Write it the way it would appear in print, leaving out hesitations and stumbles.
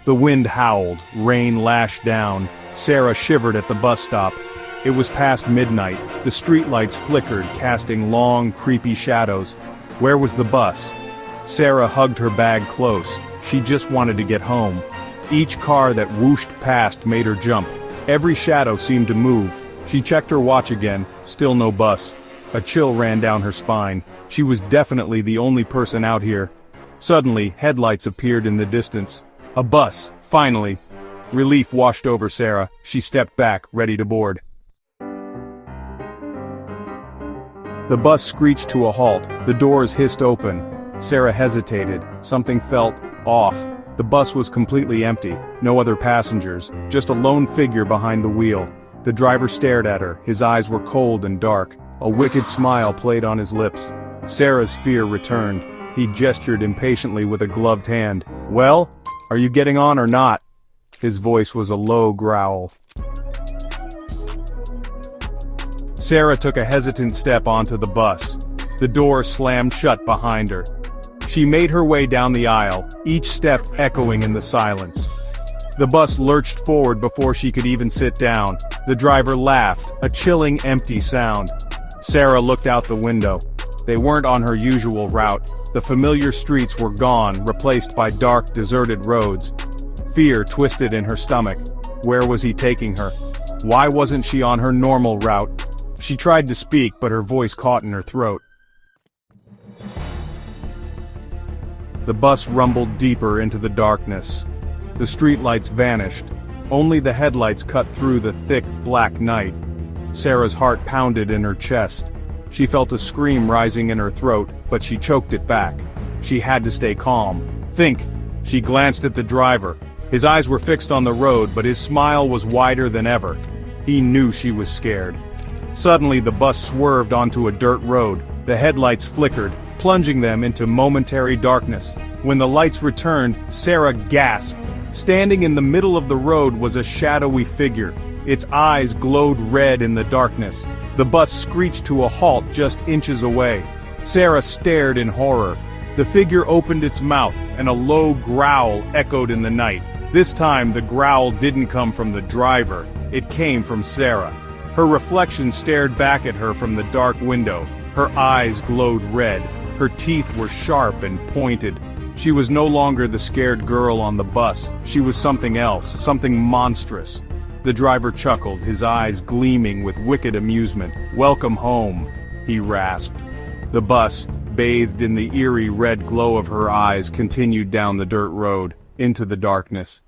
The wind howled, rain lashed down. Sarah shivered at the bus stop. It was past midnight. The streetlights flickered, casting long, creepy shadows. Where was the bus? Sarah hugged her bag close. She just wanted to get home. Each car that whooshed past made her jump. Every shadow seemed to move. She checked her watch again, still no bus. A chill ran down her spine. She was definitely the only person out here. Suddenly, headlights appeared in the distance. A bus, finally. Relief washed over Sarah. She stepped back, ready to board. The bus screeched to a halt. The doors hissed open. Sarah hesitated. Something felt off. The bus was completely empty. No other passengers. Just a lone figure behind the wheel. The driver stared at her. His eyes were cold and dark. A wicked smile played on his lips. Sarah's fear returned. He gestured impatiently with a gloved hand. "Well, are you getting on or not?" His voice was a low growl. Sarah took a hesitant step onto the bus. The door slammed shut behind her. She made her way down the aisle, each step echoing in the silence. The bus lurched forward before she could even sit down. The driver laughed, a chilling, empty sound. Sarah looked out the window. They weren't on her usual route. The familiar streets were gone, replaced by dark, deserted roads. Fear twisted in her stomach. Where was he taking her? Why wasn't she on her normal route? She tried to speak, but her voice caught in her throat. The bus rumbled deeper into the darkness. The streetlights vanished. Only the headlights cut through the thick, black night. Sarah's heart pounded in her chest. She felt a scream rising in her throat, but she choked it back. She had to stay calm. Think. She glanced at the driver. His eyes were fixed on the road, but his smile was wider than ever. He knew she was scared. Suddenly the bus swerved onto a dirt road. The headlights flickered, plunging them into momentary darkness. When the lights returned, Sarah gasped. Standing in the middle of the road was a shadowy figure. Its eyes glowed red in the darkness. The bus screeched to a halt just inches away. Sarah stared in horror. The figure opened its mouth, and a low growl echoed in the night. This time the growl didn't come from the driver. It came from Sarah. Her reflection stared back at her from the dark window. Her eyes glowed red. Her teeth were sharp and pointed. She was no longer the scared girl on the bus. She was something else, something monstrous. The driver chuckled, his eyes gleaming with wicked amusement. "Welcome home," he rasped. The bus, bathed in the eerie red glow of her eyes, continued down the dirt road, into the darkness.